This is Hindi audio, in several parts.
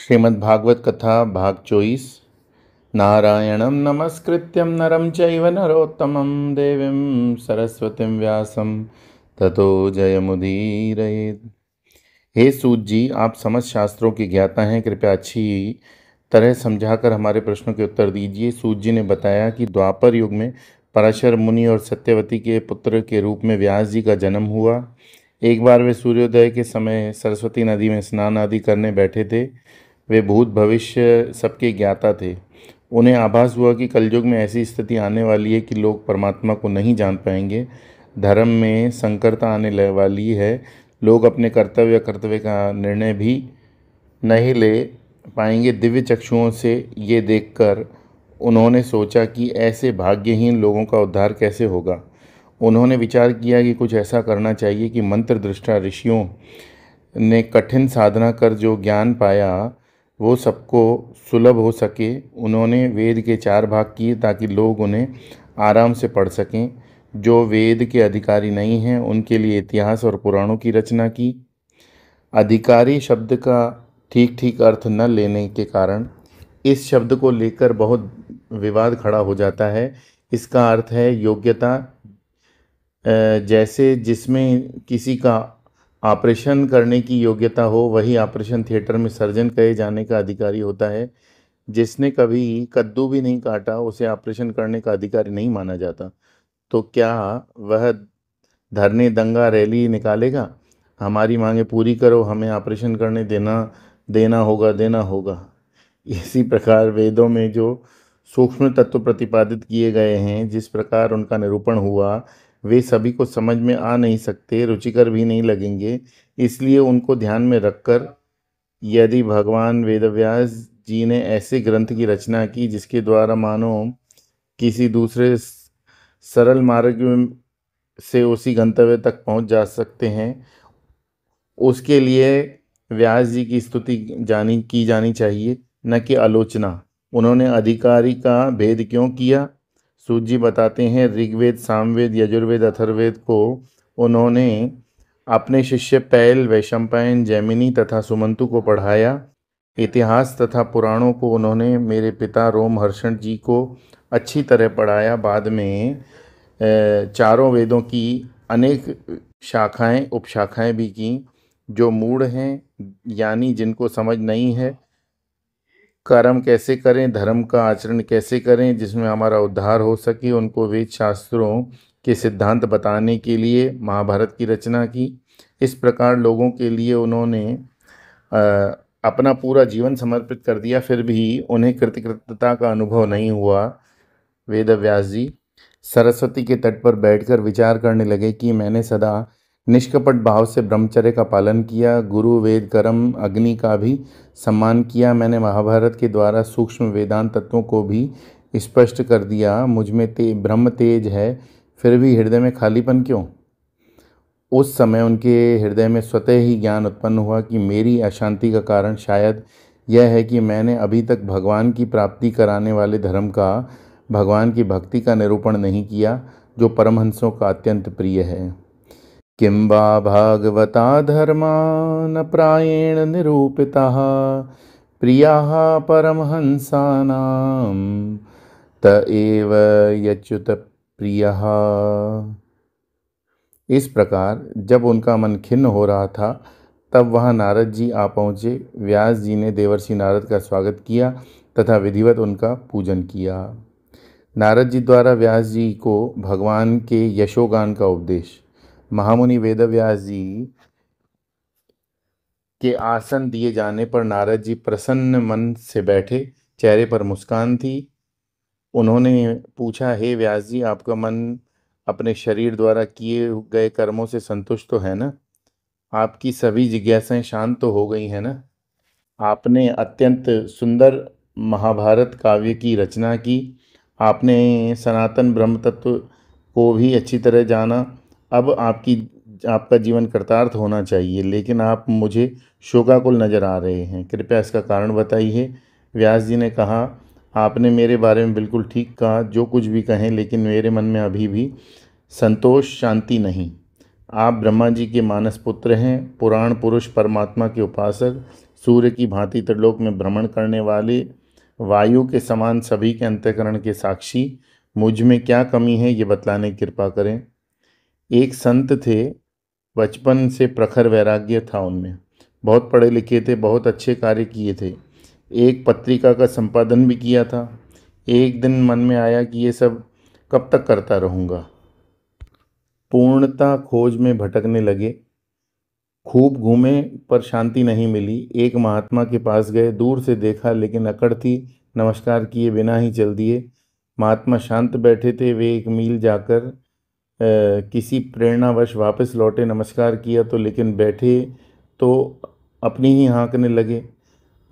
श्रीमद्भागवत कथा भाग 24। नारायणं नमस्कृत्यं नरं चैव नरोत्तमं देवीं सरस्वतीं व्यासं ततो जयमुदीरयेत्। हे सूत जी, आप समस्त शास्त्रों के ज्ञाता हैं, कृपया अच्छी तरह समझाकर हमारे प्रश्नों के उत्तर दीजिए। सूत जी ने बताया कि द्वापर युग में पराशर मुनि और सत्यवती के पुत्र के रूप में व्यास जी का जन्म हुआ। एक बार वे सूर्योदय के समय सरस्वती नदी में स्नान आदि करने बैठे थे। वे भूत भविष्य सबके ज्ञाता थे। उन्हें आभास हुआ कि कलयुग में ऐसी स्थिति आने वाली है कि लोग परमात्मा को नहीं जान पाएंगे। धर्म में संकरता आने वाली है। लोग अपने कर्तव्य का निर्णय भी नहीं ले पाएंगे। दिव्य चक्षुओं से ये देखकर उन्होंने सोचा कि ऐसे भाग्यहीन लोगों का उद्धार कैसे होगा। उन्होंने विचार किया कि कुछ ऐसा करना चाहिए कि मंत्र दृष्टा ऋषियों ने कठिन साधना कर जो ज्ञान पाया वो सबको सुलभ हो सके। उन्होंने वेद के 4 भाग किए ताकि लोग उन्हें आराम से पढ़ सकें। जो वेद के अधिकारी नहीं हैं उनके लिए इतिहास और पुराणों की रचना की। अधिकारी शब्द का ठीक ठीक अर्थ न लेने के कारण इस शब्द को लेकर बहुत विवाद खड़ा हो जाता है। इसका अर्थ है योग्यता। जैसे जिसमें किसी का ऑपरेशन करने की योग्यता हो वही ऑपरेशन थिएटर में सर्जन कहे जाने का अधिकारी होता है। जिसने कभी कद्दू भी नहीं काटा उसे ऑपरेशन करने का अधिकारी नहीं माना जाता। तो क्या वह धरने दंगा रैली निकालेगा, हमारी मांगे पूरी करो, हमें ऑपरेशन करने देना होगा। इसी प्रकार वेदों में जो सूक्ष्म तत्व प्रतिपादित किए गए हैं, जिस प्रकार उनका निरूपण हुआ, वे सभी को समझ में आ नहीं सकते, रुचिकर भी नहीं लगेंगे। इसलिए उनको ध्यान में रखकर यदि भगवान वेदव्यास जी ने ऐसे ग्रंथ की रचना की जिसके द्वारा मानो किसी दूसरे सरल मार्ग से उसी गंतव्य तक पहुंच जा सकते हैं, उसके लिए व्यास जी की स्तुति की जानी चाहिए, न कि आलोचना। उन्होंने अधिकारी का भेद क्यों किया? सूत जी बताते हैं, ऋग्वेद, सामवेद, यजुर्वेद, अथर्ववेद को उन्होंने अपने शिष्य पैल, वैशंपायन, जैमिनी तथा सुमंतु को पढ़ाया। इतिहास तथा पुराणों को उन्होंने मेरे पिता रोमहर्षण जी को अच्छी तरह पढ़ाया। बाद में चारों वेदों की अनेक शाखाएं, उपशाखाएं भी की। जो मूढ़ हैं, यानी जिनको समझ नहीं है कर्म कैसे करें, धर्म का आचरण कैसे करें जिसमें हमारा उद्धार हो सके, उनको वेद शास्त्रों के सिद्धांत बताने के लिए महाभारत की रचना की। इस प्रकार लोगों के लिए उन्होंने अपना पूरा जीवन समर्पित कर दिया, फिर भी उन्हें कृतकृत्यता का अनुभव नहीं हुआ। वेदव्यास जी सरस्वती के तट पर बैठकर विचार करने लगे कि मैंने सदा निष्कपट भाव से ब्रह्मचर्य का पालन किया, गुरु, वेद, कर्म, अग्नि का भी सम्मान किया। मैंने महाभारत के द्वारा सूक्ष्म वेदांत तत्वों को भी स्पष्ट कर दिया। मुझ में ब्रह्म तेज है, फिर भी हृदय में खालीपन क्यों? उस समय उनके हृदय में स्वतः ही ज्ञान उत्पन्न हुआ कि मेरी अशांति का कारण शायद यह है कि मैंने अभी तक भगवान की प्राप्ति कराने वाले धर्म का, भगवान की भक्ति का निरूपण नहीं किया, जो परमहंसों का अत्यंत प्रिय है। किं वा भागवता धर्मा न प्रायेण निरूपिताः प्रियाः परमहंसानां त एव यच्युत प्रियः। इस प्रकार जब उनका मन खिन्न हो रहा था तब वहाँ नारद जी आ पहुँचे। व्यास जी ने देवर्षि नारद का स्वागत किया तथा विधिवत उनका पूजन किया। नारद जी द्वारा व्यास जी को भगवान के यशोगान का उपदेश। महामुनि वेदव्यास जी के आसन दिए जाने पर नारद जी प्रसन्न मन से बैठे, चेहरे पर मुस्कान थी। उन्होंने पूछा, हे व्यास जी, आपका मन अपने शरीर द्वारा किए गए कर्मों से संतुष्ट तो है ना? आपकी सभी जिज्ञासाएं शांत तो हो गई हैं ना? आपने अत्यंत सुंदर महाभारत काव्य की रचना की। आपने सनातन ब्रह्म तत्व को भी अच्छी तरह जाना। अब आपका जीवन कृतार्थ होना चाहिए, लेकिन आप मुझे शोकाकुल नजर आ रहे हैं। कृपया इसका कारण बताइए। व्यास जी ने कहा, आपने मेरे बारे में बिल्कुल ठीक कहा, जो कुछ भी कहें, लेकिन मेरे मन में अभी भी संतोष, शांति नहीं। आप ब्रह्मा जी के मानस पुत्र हैं, पुराण पुरुष, परमात्मा के उपासक, सूर्य की भांति त्रिलोक में भ्रमण करने वाले वायु के समान सभी के अंतःकरण के साक्षी मुझ में क्या कमी है ये बतलाने की कृपा करें। एक संत थे, बचपन से प्रखर वैराग्य था उनमें, बहुत पढ़े लिखे थे, बहुत अच्छे कार्य किए थे, एक पत्रिका का संपादन भी किया था। एक दिन मन में आया कि ये सब कब तक करता रहूँगा। पूर्णता खोज में भटकने लगे, खूब घूमे पर शांति नहीं मिली। एक महात्मा के पास गए, दूर से देखा लेकिन अकड़ थी, नमस्कार किए बिना ही चल दिए। महात्मा शांत बैठे थे। वे 1 मील जाकर किसी प्रेरणावश वापस लौटे, नमस्कार किया तो लेकिन बैठे तो अपनी ही हाँकने लगे।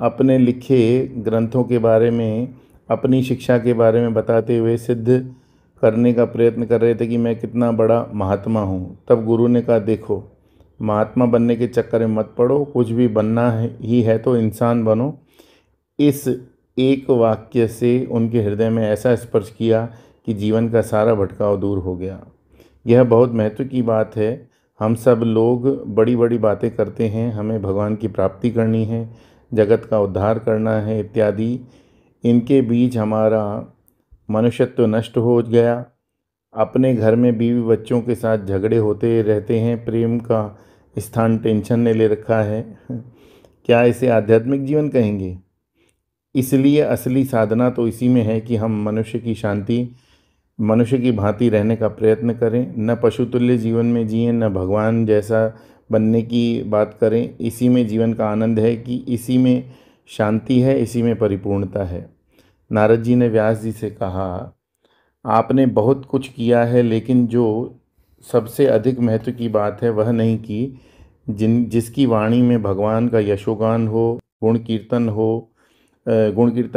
अपने लिखे ग्रंथों के बारे में, अपनी शिक्षा के बारे में बताते हुए सिद्ध करने का प्रयत्न कर रहे थे कि मैं कितना बड़ा महात्मा हूँ। तब गुरु ने कहा, देखो, महात्मा बनने के चक्कर में मत पड़ो, कुछ भी बनना ही है तो इंसान बनो। इस एक वाक्य से उनके हृदय में ऐसा स्पर्श किया कि जीवन का सारा भटकाव दूर हो गया। यह बहुत महत्व की बात है। हम सब लोग बड़ी बड़ी बातें करते हैं, हमें भगवान की प्राप्ति करनी है, जगत का उद्धार करना है इत्यादि। इनके बीच हमारा मनुष्यत्व नष्ट हो गया। अपने घर में बीवी बच्चों के साथ झगड़े होते रहते हैं, प्रेम का स्थान टेंशन ने ले रखा है। क्या इसे आध्यात्मिक जीवन कहेंगे? इसलिए असली साधना तो इसी में है कि हम मनुष्य की भांति रहने का प्रयत्न करें, न पशुतुल्य जीवन में जिएं, न भगवान जैसा बनने की बात करें। इसी में जीवन का आनंद है कि इसी में शांति है, इसी में परिपूर्णता है। नारद जी ने व्यास जी से कहा, आपने बहुत कुछ किया है, लेकिन जो सबसे अधिक महत्व की बात है वह नहीं की। जिसकी वाणी में भगवान का यशोगान हो, गुण कीर्तन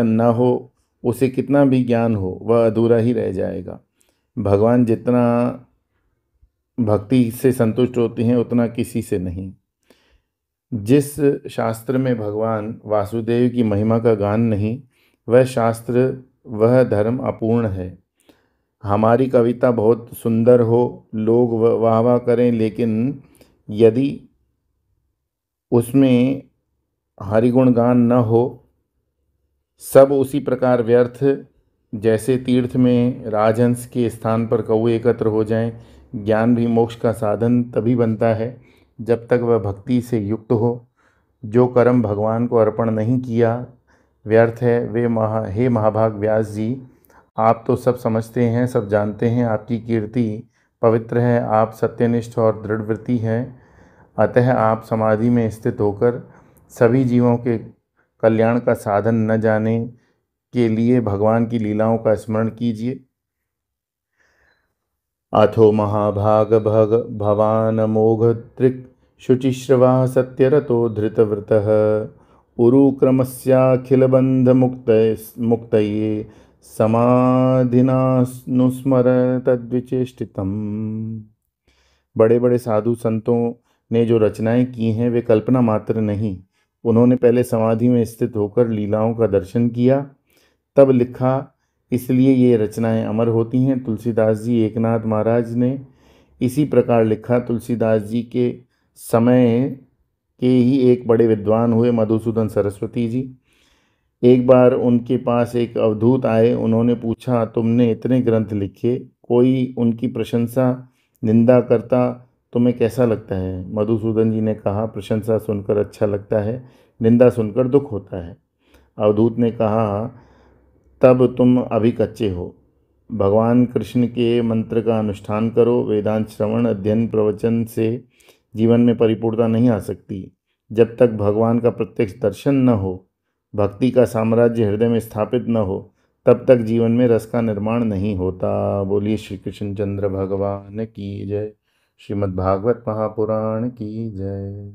न हो, उसे कितना भी ज्ञान हो वह अधूरा ही रह जाएगा। भगवान जितना भक्ति से संतुष्ट होते हैं उतना किसी से नहीं। जिस शास्त्र में भगवान वासुदेव की महिमा का गान नहीं, वह शास्त्र, वह धर्म अपूर्ण है। हमारी कविता बहुत सुंदर हो, लोग वाह वाह करें, लेकिन यदि उसमें हरिगुण गान न हो, सब उसी प्रकार व्यर्थ, जैसे तीर्थ में राजहंस के स्थान पर कौवे एकत्र हो जाएं। ज्ञान भी मोक्ष का साधन तभी बनता है जब तक वह भक्ति से युक्त हो। जो कर्म भगवान को अर्पण नहीं किया व्यर्थ है। हे महाभाग व्यास जी, आप तो सब समझते हैं, सब जानते हैं, आपकी कीर्ति पवित्र है, आप सत्यनिष्ठ और दृढ़वृत्ति हैं। अतः आप समाधि में स्थित होकर सभी जीवों के कल्याण का साधन न जाने के लिए भगवान की लीलाओं का स्मरण कीजिए। अथो महाभाग भवान मोघ दृक् शुचिश्रवा सत्यरतो धृतव्रतः उरुक्रमस्याखिल बंध मुक्तये समाधिनानुस्मर तद्विचेष्टितम्। बड़े बड़े साधु संतों ने जो रचनाएं की हैं वे कल्पना मात्र नहीं। उन्होंने पहले समाधि में स्थित होकर लीलाओं का दर्शन किया, तब लिखा, इसलिए ये रचनाएं अमर होती हैं। तुलसीदास जी, एकनाथ महाराज ने इसी प्रकार लिखा। तुलसीदास जी के समय के ही एक बड़े विद्वान हुए, मधुसूदन सरस्वती जी। एक बार उनके पास एक अवधूत आए। उन्होंने पूछा, तुमने इतने ग्रंथ लिखे, कोई उनकी प्रशंसा निंदा करता तुम्हें कैसा लगता है? मधुसूदन जी ने कहा, प्रशंसा सुनकर अच्छा लगता है, निंदा सुनकर दुख होता है। अवधूत ने कहा, तब तुम अभी कच्चे हो। भगवान कृष्ण के मंत्र का अनुष्ठान करो। वेदांत श्रवण, अध्ययन, प्रवचन से जीवन में परिपूर्णता नहीं आ सकती। जब तक भगवान का प्रत्यक्ष दर्शन न हो, भक्ति का साम्राज्य हृदय में स्थापित न हो, तब तक जीवन में रस का निर्माण नहीं होता। बोलिए श्री कृष्ण चंद्र भगवान की जय। श्रीमद् भागवत महापुराण की जय।